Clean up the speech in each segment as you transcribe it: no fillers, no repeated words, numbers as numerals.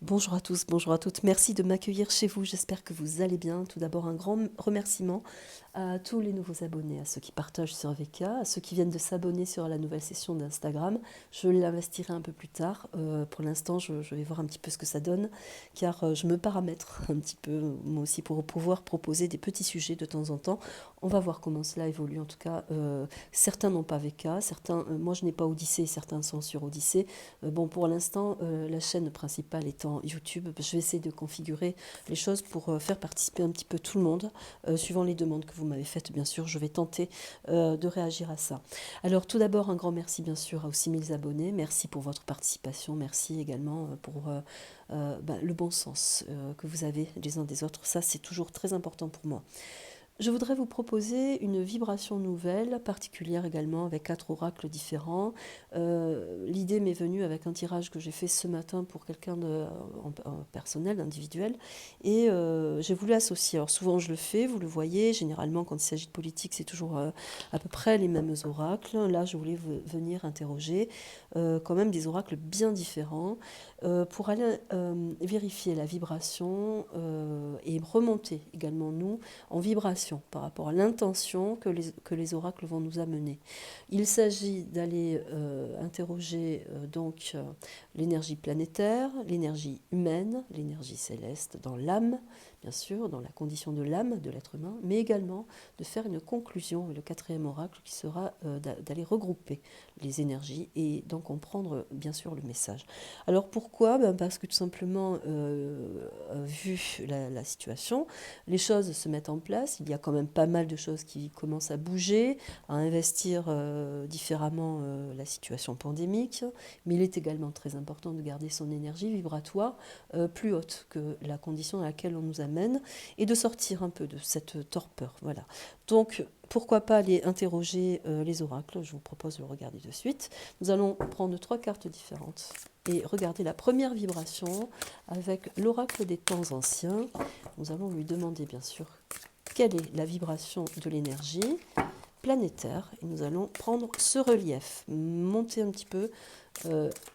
Bonjour à tous, bonjour à toutes. Merci de m'accueillir chez vous. J'espère que vous allez bien. Tout d'abord, un grand remerciement à tous les nouveaux abonnés, à ceux qui partagent sur VK, à ceux qui viennent de s'abonner sur la nouvelle session d'Instagram. Je l'investirai un peu plus tard. Pour l'instant, je vais voir un petit peu ce que ça donne, car je me paramètre un petit peu, moi aussi, pour pouvoir proposer des petits sujets de temps en temps. On va voir comment cela évolue. En tout cas, certains n'ont pas VK, certains, moi je n'ai pas Odyssée, certains sont sur Odyssée. Bon, pour l'instant, la chaîne principale étant YouTube, je vais essayer de configurer les choses pour faire participer un petit peu tout le monde, suivant les demandes que vous m'avez faites, bien sûr. Je vais tenter de réagir à ça. Alors, tout d'abord, un grand merci, bien sûr, aux 6000 abonnés. Merci pour votre participation. Merci également pour le bon sens que vous avez les uns des autres. Ça, c'est toujours très important pour moi. Je voudrais vous proposer une vibration nouvelle, particulière également, avec 4 oracles différents. L'idée m'est venue avec un tirage que j'ai fait ce matin pour quelqu'un en personnel, individuel, et j'ai voulu associer. Alors souvent je le fais, vous le voyez, généralement quand il s'agit de politique, c'est toujours à peu près les mêmes oracles. Là, je voulais venir interroger quand même des oracles bien différents pour aller vérifier la vibration et remonter également nous en vibration par rapport à l'intention que les oracles vont nous amener. Il s'agit d'aller interroger l'énergie planétaire, l'énergie humaine, l'énergie céleste dans l'âme, bien sûr, dans la condition de l'âme de l'être humain, mais également de faire une conclusion, le quatrième oracle qui sera d'aller regrouper les énergies et d'en comprendre bien sûr le message. Alors pourquoi? Parce que tout simplement, vu la situation, les choses se mettent en place. Il y a quand même pas mal de choses qui commencent à bouger, à investir différemment la situation pandémique. Mais il est également très important de garder son énergie vibratoire plus haute que la condition à laquelle on nous amène et de sortir un peu de cette torpeur. Voilà. Donc, pourquoi pas aller interroger les oracles? Je vous propose de le regarder de suite. Nous allons prendre 3 cartes différentes et regarder la première vibration avec l'oracle des temps anciens. Nous allons lui demander bien sûr quelle est la vibration de l'énergie planétaire et nous allons prendre ce relief, monter un petit peu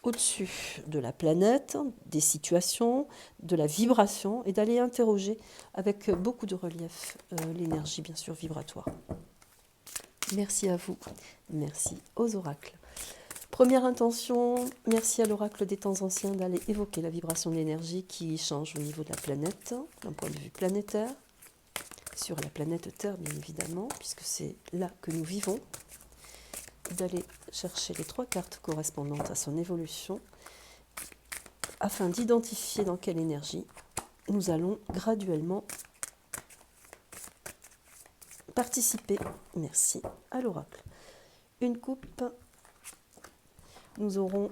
au-dessus de la planète, des situations, de la vibration et d'aller interroger avec beaucoup de relief l'énergie bien sûr vibratoire. Merci à vous, merci aux oracles. Première intention, merci à l'oracle des temps anciens d'aller évoquer la vibration de l'énergie qui change au niveau de la planète, d'un point de vue planétaire, sur la planète Terre bien évidemment, puisque c'est là que nous vivons, d'aller chercher les 3 cartes correspondantes à son évolution, afin d'identifier dans quelle énergie nous allons graduellement participer. Merci à l'oracle. Une coupe, nous aurons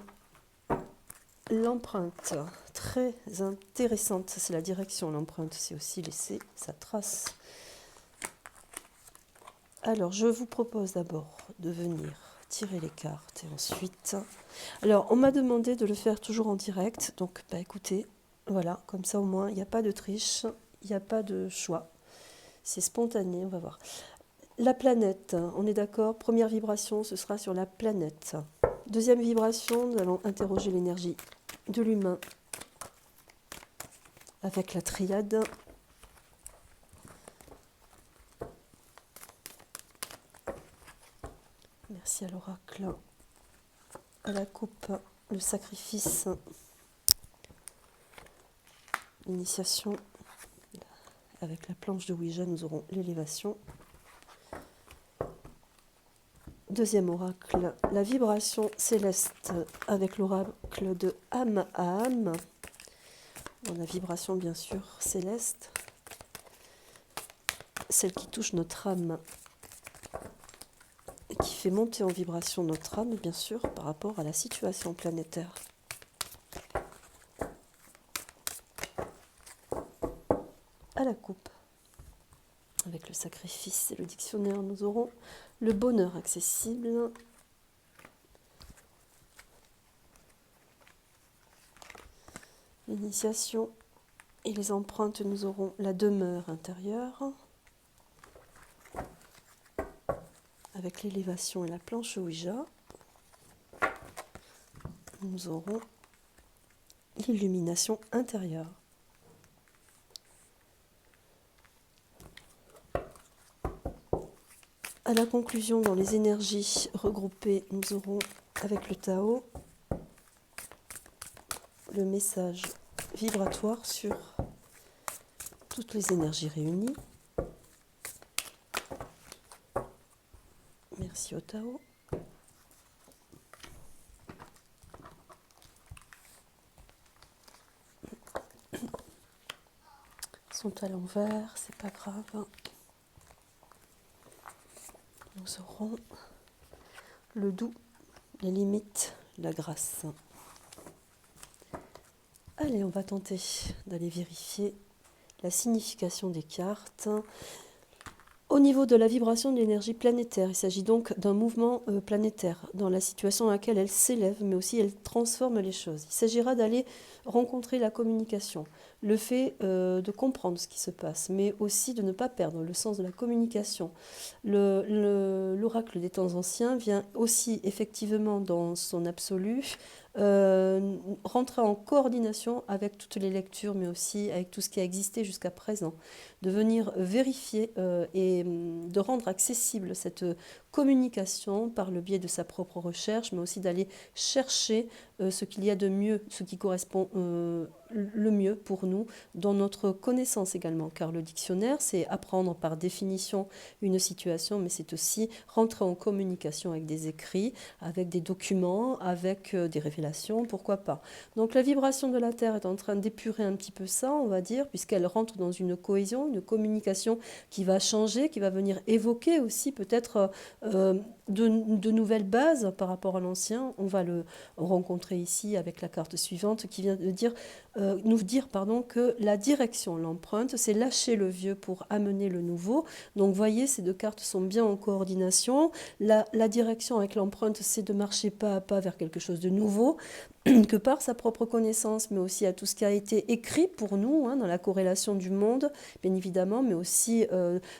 l'empreinte, très intéressante, c'est la direction, l'empreinte, c'est aussi laisser sa trace. Alors, je vous propose d'abord de venir tirer les cartes et ensuite... Alors, on m'a demandé de le faire toujours en direct, donc écoutez, voilà, comme ça au moins, il n'y a pas de triche, il n'y a pas de choix. C'est spontané, on va voir. La planète, on est d'accord, première vibration, ce sera sur la planète. Deuxième vibration, nous allons interroger l'énergie de l'humain avec la triade. Merci à l'oracle, à la coupe, le sacrifice, l'initiation. Avec la planche de Ouija, nous aurons l'élévation. Deuxième oracle, la vibration céleste avec l'oracle de âme à âme. La vibration bien sûr céleste, celle qui touche notre âme et qui fait monter en vibration notre âme bien sûr par rapport à la situation planétaire. À la coupe, avec le sacrifice et le dictionnaire, nous aurons le bonheur accessible. L'initiation et les empreintes, nous aurons la demeure intérieure. Avec l'élévation et la planche Ouija, nous aurons l'illumination intérieure. À la conclusion, dans les énergies regroupées, nous aurons avec le Tao le message vibratoire sur toutes les énergies réunies. Merci au Tao. Ils sont à l'envers, c'est pas grave. Nous aurons le doux, les limites, la grâce. Allez, on va tenter d'aller vérifier la signification des cartes. Au niveau de la vibration de l'énergie planétaire, il s'agit donc d'un mouvement planétaire dans la situation dans laquelle elle s'élève, mais aussi elle transforme les choses. Il s'agira d'aller rencontrer la communication, le fait de comprendre ce qui se passe, mais aussi de ne pas perdre le sens de la communication. L'oracle des temps anciens vient aussi effectivement dans son absolu rentrer en coordination avec toutes les lectures, mais aussi avec tout ce qui a existé jusqu'à présent, de venir vérifier et de rendre accessible cette communication par le biais de sa propre recherche, mais aussi d'aller chercher ce qu'il y a de mieux, ce qui correspond le mieux pour nous dans notre connaissance également, car le dictionnaire, c'est apprendre par définition une situation, mais c'est aussi rentrer en communication avec des écrits, avec des documents, avec des révélations, pourquoi pas. Donc la vibration de la Terre est en train d'épurer un petit peu ça, on va dire, puisqu'elle rentre dans une cohésion, une communication qui va changer, qui va venir évoquer aussi peut-être de nouvelles bases par rapport à l'ancien. On va le rencontrer ici avec la carte suivante qui vient de nous dire que la direction, l'empreinte, c'est lâcher le vieux pour amener le nouveau. Donc voyez, ces deux cartes sont bien en coordination. La direction avec l'empreinte, c'est de marcher pas à pas vers quelque chose de nouveau, que par sa propre connaissance, mais aussi à tout ce qui a été écrit pour nous, dans la corrélation du monde, bien évidemment, mais aussi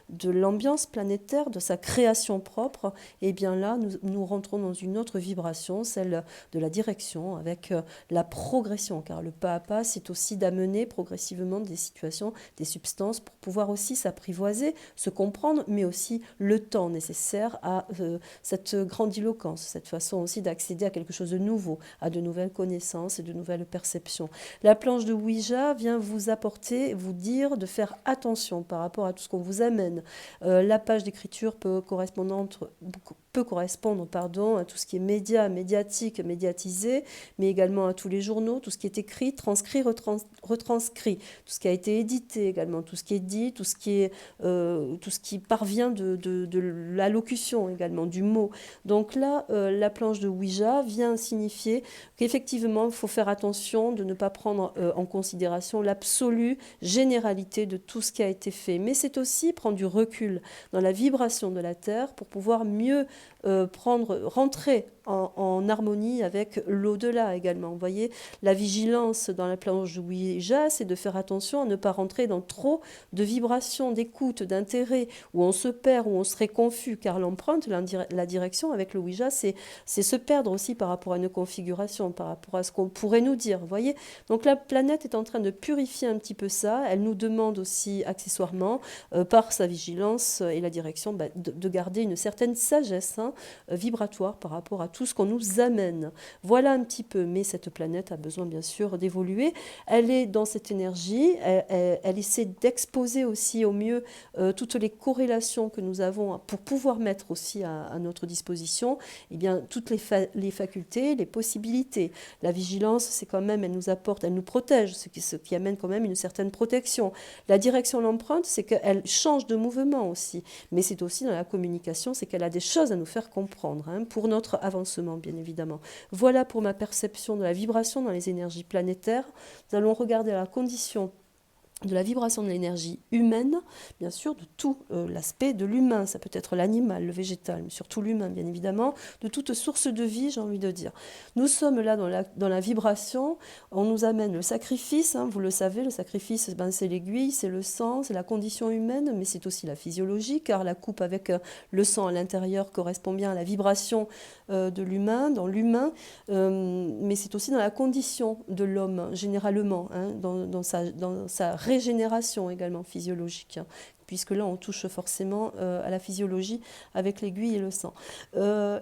de l'ambiance planétaire, de sa création propre. Et bien là, nous rentrons dans une autre vibration, celle de la direction, avec la progression, car le pas à pas, c'est aussi d'amener progressivement des situations, des substances, pour pouvoir aussi s'apprivoiser, se comprendre, mais aussi le temps nécessaire à cette grandiloquence, cette façon aussi d'accéder à quelque chose de nouveau, à de nouvelles connaissances et de nouvelles perceptions. La planche de Ouija vient vous apporter, vous dire de faire attention par rapport à tout ce qu'on vous amène. La page d'écriture peut correspondre à tout ce qui est médiatique, médiatisé, mais également à tous les journaux, tout ce qui est écrit, transcrit, retranscrit, tout ce qui a été édité également, tout ce qui est dit, tout ce qui parvient de l'allocution également, du mot. Donc là, la planche de Ouija vient signifier qu'effectivement, il faut faire attention de ne pas prendre en considération l'absolue généralité de tout ce qui a été fait. Mais c'est aussi prendre du recul dans la vibration de la Terre pour pouvoir mieux rentrer en harmonie avec l'au-delà également. Vous voyez, la vigilance dans la planche de Ouija, c'est de faire attention à ne pas rentrer dans trop de vibrations, d'écoute, d'intérêt, où on se perd, où on serait confus, car l'empreinte, la direction avec le Ouija, c'est se perdre aussi par rapport à une configuration, par rapport à ce qu'on pourrait nous dire. Vous voyez, donc la planète est en train de purifier un petit peu ça. Elle nous demande aussi accessoirement, par sa vigilance et la direction, de garder une certaine sagesse vibratoire par rapport à tout ce qu'on nous amène. Voilà un petit peu, mais cette planète a besoin bien sûr d'évoluer. Elle est dans cette énergie, elle essaie d'exposer aussi au mieux toutes les corrélations que nous avons pour pouvoir mettre aussi à notre disposition toutes les facultés, les possibilités. La vigilance, c'est quand même, elle nous apporte, elle nous protège, ce qui amène quand même une certaine protection. La direction, l'empreinte, c'est qu'elle change de mouvement aussi, mais c'est aussi dans la communication, c'est qu'elle a des choses à nous faire comprendre, pour notre avancement, bien évidemment. Voilà pour ma perception de la vibration dans les énergies planétaires. Nous allons regarder la condition de la vibration de l'énergie humaine, bien sûr, de tout l'aspect de l'humain, ça peut être l'animal, le végétal, mais surtout l'humain, bien évidemment, de toute source de vie, j'ai envie de dire. Nous sommes là dans la vibration, on nous amène le sacrifice, hein, vous le savez, le sacrifice, ben, c'est l'aiguille, c'est le sang, c'est la condition humaine, mais c'est aussi la physiologie, car la coupe avec le sang à l'intérieur correspond bien à la vibration de l'humain, dans l'humain, mais c'est aussi dans la condition de l'homme, généralement, hein, dans sa régénération également physiologique, hein, puisque là on touche forcément à la physiologie avec l'aiguille et le sang.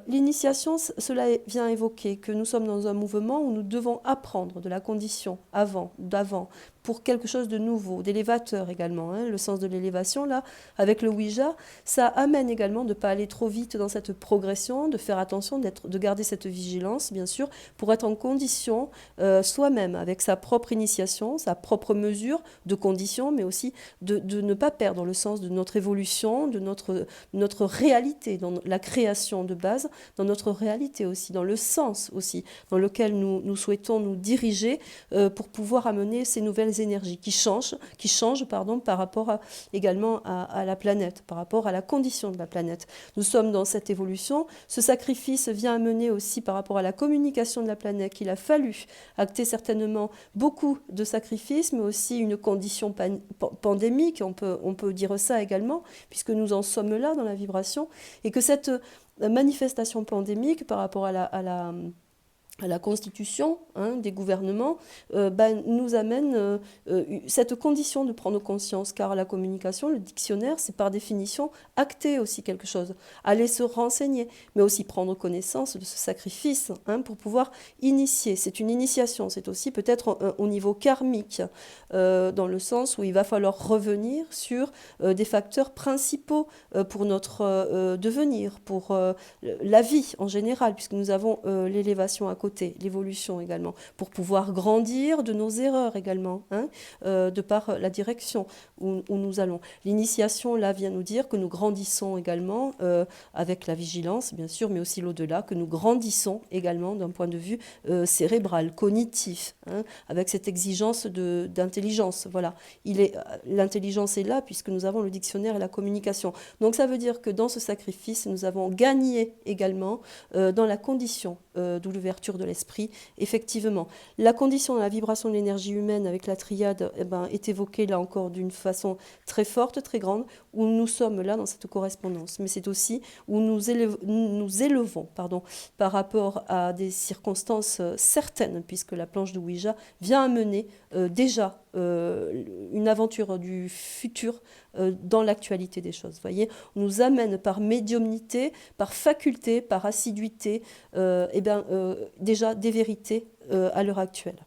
L'initiation, cela vient évoquer que nous sommes dans un mouvement où nous devons apprendre de la condition d'avant, pour quelque chose de nouveau, d'élévateur également. Hein. Le sens de l'élévation, là, avec le Ouija, ça amène également de ne pas aller trop vite dans cette progression, de faire attention, de garder cette vigilance, bien sûr, pour être en condition soi-même, avec sa propre initiation, sa propre mesure de condition, mais aussi de ne pas perdre le sens de notre évolution, de notre réalité, dans la création de base, dans notre réalité aussi, dans le sens aussi, dans lequel nous souhaitons nous diriger pour pouvoir amener ces nouvelles énergies qui changent par rapport également à la planète, par rapport à la condition de la planète. Nous sommes dans cette évolution. Ce sacrifice vient amener aussi par rapport à la communication de la planète qu'il a fallu acter certainement beaucoup de sacrifices, mais aussi une condition pandémique, on peut dire ça également, puisque nous en sommes là dans la vibration, et que cette manifestation pandémique par rapport à la constitution des gouvernements, nous amène cette condition de prendre conscience, car la communication, le dictionnaire, c'est par définition acter aussi quelque chose, aller se renseigner, mais aussi prendre connaissance de ce sacrifice pour pouvoir initier. C'est une initiation, c'est aussi peut-être au niveau karmique, dans le sens où il va falloir revenir sur des facteurs principaux pour notre devenir, pour la vie en général, puisque nous avons l'élévation à côté, l'évolution également, pour pouvoir grandir de nos erreurs également, de par la direction où nous allons. L'initiation, là, vient nous dire que nous grandissons également avec la vigilance, bien sûr, mais aussi l'au-delà, que nous grandissons également d'un point de vue cérébral, cognitif, avec cette exigence d'intelligence. Voilà. L'intelligence est là puisque nous avons le dictionnaire et la communication. Donc ça veut dire que dans ce sacrifice, nous avons gagné également dans la condition d'où l'ouverture de l'esprit. Effectivement, la condition de la vibration de l'énergie humaine avec la triade est évoquée là encore d'une façon très forte, très grande, où nous sommes là dans cette correspondance. Mais c'est aussi où nous élevons par rapport à des circonstances certaines, puisque la planche de Ouija vient amener déjà une aventure du futur dans l'actualité des choses. Voyez, on nous amène par médiumnité, par faculté, par assiduité, déjà des vérités à l'heure actuelle.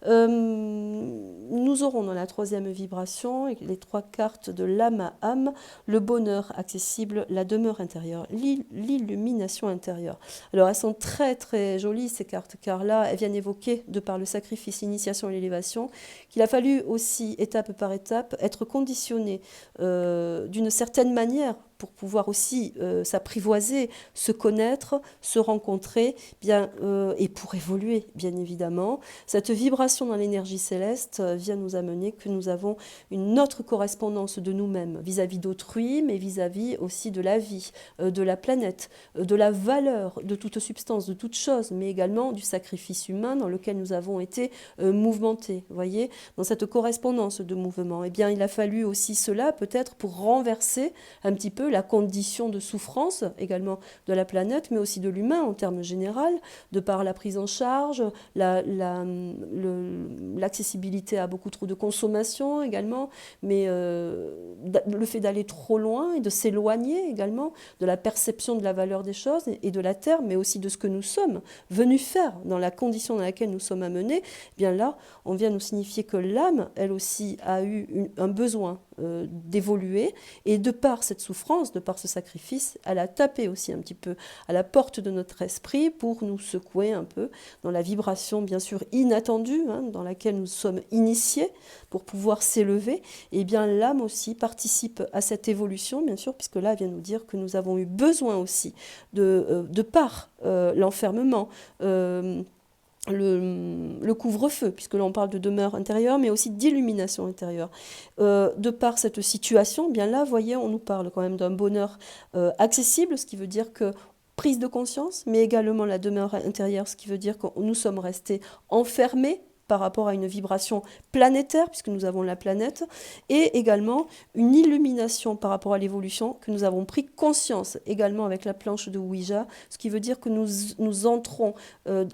Nous aurons dans la troisième vibration les 3 cartes de l'âme à âme, le bonheur accessible, la demeure intérieure, l'illumination intérieure. Alors elles sont très très jolies ces cartes, car là elles viennent évoquer, de par le sacrifice, l'initiation et l'élévation, qu'il a fallu aussi, étape par étape, être conditionné d'une certaine manière pour pouvoir aussi s'apprivoiser, se connaître, se rencontrer, et pour évoluer, bien évidemment. Cette vibration dans l'énergie céleste vient nous amener que nous avons une autre correspondance de nous-mêmes, vis-à-vis d'autrui, mais vis-à-vis aussi de la vie, de la planète, de la valeur de toute substance, de toute chose, mais également du sacrifice humain dans lequel nous avons été mouvementés. Voyez, dans cette correspondance de mouvement, il a fallu aussi cela, peut-être, pour renverser un petit peu la condition de souffrance également de la planète, mais aussi de l'humain en termes généraux, de par la prise en charge, l'accessibilité à beaucoup trop de consommation également, mais le fait d'aller trop loin et de s'éloigner également de la perception de la valeur des choses et de la terre, mais aussi de ce que nous sommes venus faire dans la condition dans laquelle nous sommes amenés. Là, on vient nous signifier que l'âme, elle aussi, a eu un besoin d'évoluer, et de par cette souffrance, de par ce sacrifice, elle a tapé aussi un petit peu à la porte de notre esprit pour nous secouer un peu dans la vibration bien sûr inattendue dans laquelle nous sommes initiés pour pouvoir s'élever. Et l'âme aussi participe à cette évolution, bien sûr, puisque là elle vient nous dire que nous avons eu besoin aussi de par l'enfermement, le couvre-feu, puisque là on parle de demeure intérieure, mais aussi d'illumination intérieure. De par cette situation, bien là, voyez, on nous parle quand même d'un bonheur accessible, ce qui veut dire que prise de conscience, mais également la demeure intérieure, ce qui veut dire que nous sommes restés enfermés par rapport à une vibration planétaire, puisque nous avons la planète, et également une illumination par rapport à l'évolution, que nous avons pris conscience également avec la planche de Ouija, ce qui veut dire que nous entrons,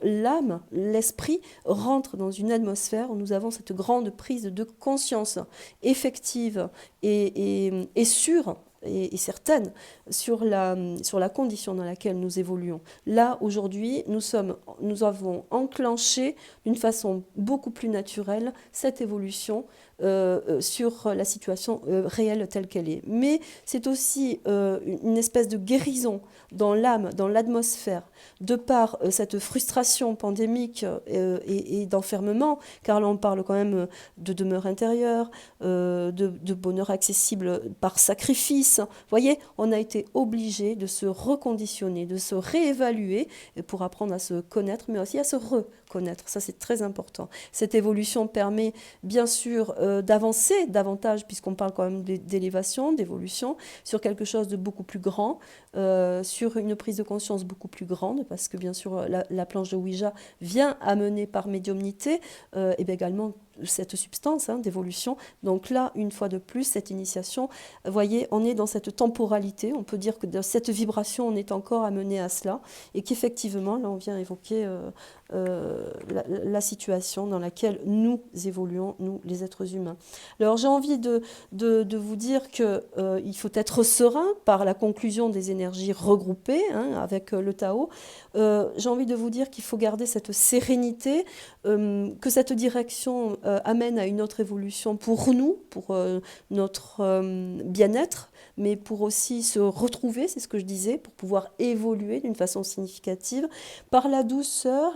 l'âme, l'esprit rentre dans une atmosphère où nous avons cette grande prise de conscience effective et sûre et certaine sur la condition dans laquelle nous évoluons. Là, aujourd'hui, nous avons enclenché d'une façon beaucoup plus naturelle cette évolution sur la situation réelle telle qu'elle est. Mais c'est aussi une espèce de guérison dans l'âme, dans l'atmosphère, de par cette frustration pandémique et d'enfermement, car là on parle quand même de demeure intérieure, de bonheur accessible par sacrifice. Vous voyez, on a été obligé de se reconditionner, de se réévaluer pour apprendre à se connaître, mais aussi à se reconnaître. Ça, c'est très important. Cette évolution permet bien sûr d'avancer davantage, puisqu'on parle quand même d'élévation, d'évolution, sur quelque chose de beaucoup plus grand, sur une prise de conscience beaucoup plus grande, parce que bien sûr la planche de Ouija vient amener par médiumnité et bien également cette substance d'évolution. Donc là, une fois de plus, cette initiation, vous voyez, on est dans cette temporalité, on peut dire que dans cette vibration, on est encore amené à cela, et qu'effectivement, là, on vient évoquer la situation dans laquelle nous évoluons, nous, les êtres humains. Alors, j'ai envie de vous dire qu'il faut être serein par la conclusion des énergies regroupées avec le Tao. J'ai envie de vous dire qu'il faut garder cette sérénité, que cette direction amène à une autre évolution pour nous, pour notre bien-être, mais pour aussi se retrouver, c'est ce que je disais, pour pouvoir évoluer d'une façon significative, par la douceur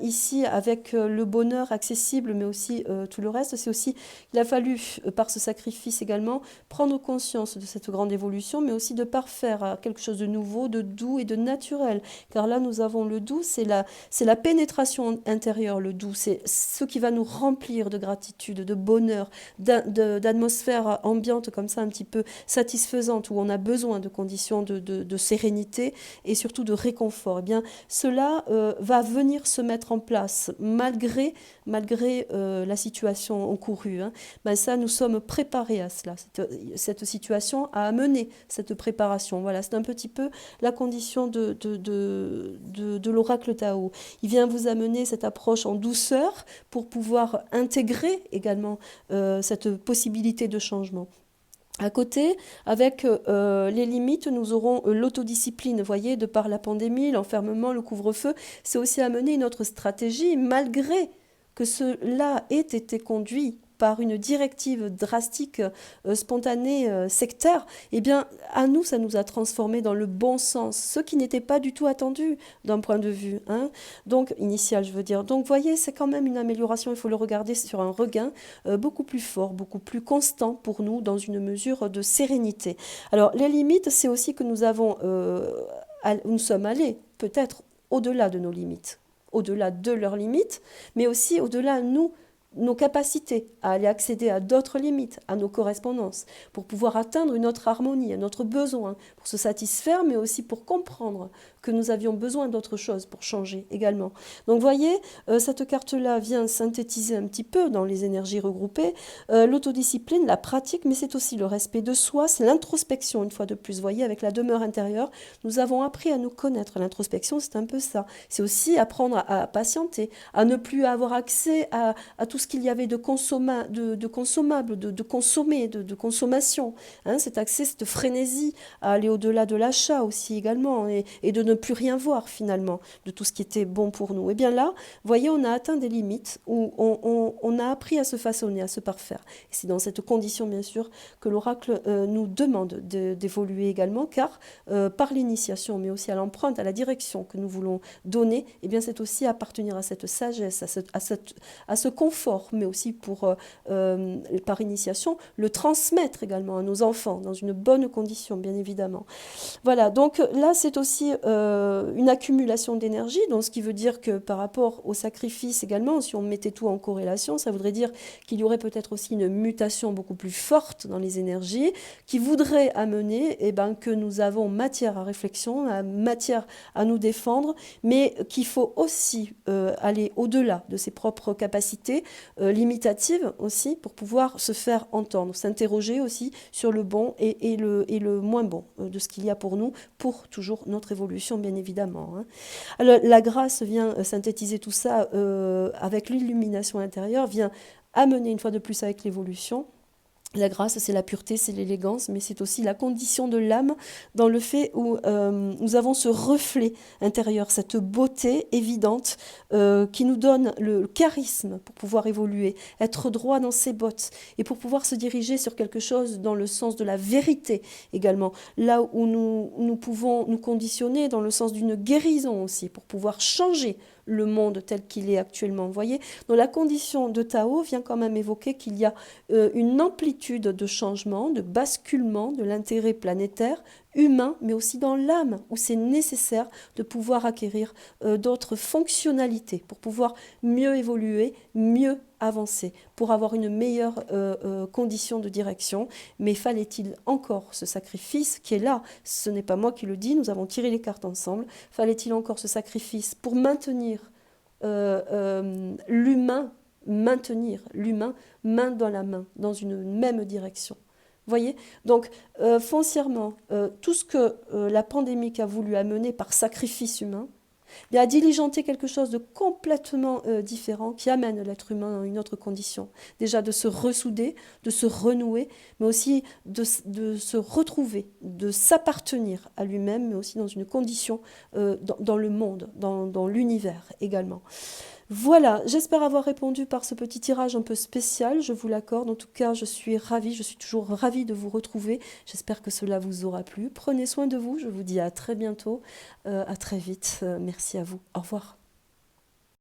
ici avec le bonheur accessible, mais aussi tout le reste, c'est aussi, il a fallu, par ce sacrifice également, prendre conscience de cette grande évolution, mais aussi de parfaire quelque chose de nouveau, de doux et de naturel, car là nous avons le doux, c'est la pénétration intérieure, le doux, c'est ce qui va nous remplir de gratitude, de bonheur, d'atmosphère ambiante comme ça un petit peu satisfaisante, où on a besoin de conditions de sérénité et surtout de réconfort. Eh bien, cela va venir se mettre en place malgré la situation encourue. Ben ça, nous sommes préparés à cela. Cette situation a amené cette préparation. Voilà, c'est un petit peu la condition de l'oracle Tao. Il vient vous amener cette approche en douceur pour pouvoir intégrer également cette possibilité de changement. À côté, avec les limites, nous aurons l'autodiscipline. Vous voyez, de par la pandémie, l'enfermement, le couvre-feu, c'est aussi amener une autre stratégie, malgré que cela ait été conduit par une directive drastique, spontanée, sectaire, eh bien, à nous, ça nous a transformés dans le bon sens, ce qui n'était pas du tout attendu d'un point de vue, donc initial, je veux dire. Donc, vous voyez, c'est quand même une amélioration, il faut le regarder sur un regain beaucoup plus fort, beaucoup plus constant pour nous, dans une mesure de sérénité. Alors, les limites, c'est aussi que nous sommes allés, peut-être, au-delà de nos limites, au-delà de leurs limites, mais aussi au-delà, nos capacités à aller accéder à d'autres limites, à nos correspondances, pour pouvoir atteindre une autre harmonie, un autre besoin, pour se satisfaire, mais aussi pour comprendre que nous avions besoin d'autre chose pour changer également. Donc vous voyez, cette carte-là vient synthétiser un petit peu dans les énergies regroupées l'autodiscipline, la pratique, mais c'est aussi le respect de soi, c'est l'introspection une fois de plus. Vous voyez, avec la demeure intérieure, nous avons appris à nous connaître. L'introspection, c'est un peu ça. C'est aussi apprendre à patienter, à ne plus avoir accès à tout ce qu'il y avait de consommable, de consommer, de consommation. Cet accès, cette frénésie à aller au-delà de l'achat aussi également, et de ne plus rien voir finalement de tout ce qui était bon pour nous. Et bien là, vous voyez, on a atteint des limites où on a appris à se façonner, à se parfaire. Et c'est dans cette condition, bien sûr, que l'oracle nous demande d'évoluer également, car par l'initiation, mais aussi à l'empreinte, à la direction que nous voulons donner, et bien c'est aussi appartenir à cette sagesse, à ce confort, mais aussi par initiation, le transmettre également à nos enfants, dans une bonne condition, bien évidemment. Voilà, donc là, c'est aussi une accumulation d'énergie, donc ce qui veut dire que par rapport au sacrifice également, si on mettait tout en corrélation, ça voudrait dire qu'il y aurait peut-être aussi une mutation beaucoup plus forte dans les énergies qui voudrait amener que nous avons matière à réflexion, matière à nous défendre, mais qu'il faut aussi aller au-delà de ses propres capacités limitatives aussi pour pouvoir se faire entendre, s'interroger aussi sur le bon et le moins bon de ce qu'il y a pour nous, pour toujours notre évolution bien évidemment. Hein. Alors, la grâce vient synthétiser tout ça avec l'illumination intérieure, vient amener une fois de plus avec l'évolution. La grâce, c'est la pureté, c'est l'élégance, mais c'est aussi la condition de l'âme dans le fait où nous avons ce reflet intérieur, cette beauté évidente qui nous donne le charisme pour pouvoir évoluer, être droit dans ses bottes et pour pouvoir se diriger sur quelque chose dans le sens de la vérité également. Là où nous pouvons nous conditionner dans le sens d'une guérison aussi, pour pouvoir changer le monde tel qu'il est actuellement. Vous voyez, donc la condition de Tao vient quand même évoquer qu'il y a une amplitude de changement, de basculement de l'intérêt planétaire, humain, mais aussi dans l'âme, où c'est nécessaire de pouvoir acquérir d'autres fonctionnalités pour pouvoir mieux évoluer, mieux avancer, pour avoir une meilleure condition de direction. Mais fallait-il encore ce sacrifice qui est là? Ce n'est pas moi qui le dis, nous avons tiré les cartes ensemble. Fallait-il encore ce sacrifice pour maintenir l'humain main dans la main, dans une même direction. Vous voyez? Donc, foncièrement, tout ce que la pandémie a voulu amener par sacrifice humain, a diligenter quelque chose de complètement différent qui amène l'être humain dans une autre condition. Déjà de se ressouder, de se renouer, mais aussi de se retrouver, de s'appartenir à lui-même, mais aussi dans une condition dans le monde, dans l'univers également. Voilà, j'espère avoir répondu par ce petit tirage un peu spécial, je vous l'accorde. En tout cas, je suis ravie, je suis toujours ravie de vous retrouver. J'espère que cela vous aura plu. Prenez soin de vous, je vous dis à très bientôt, à très vite. Merci à vous. Au revoir.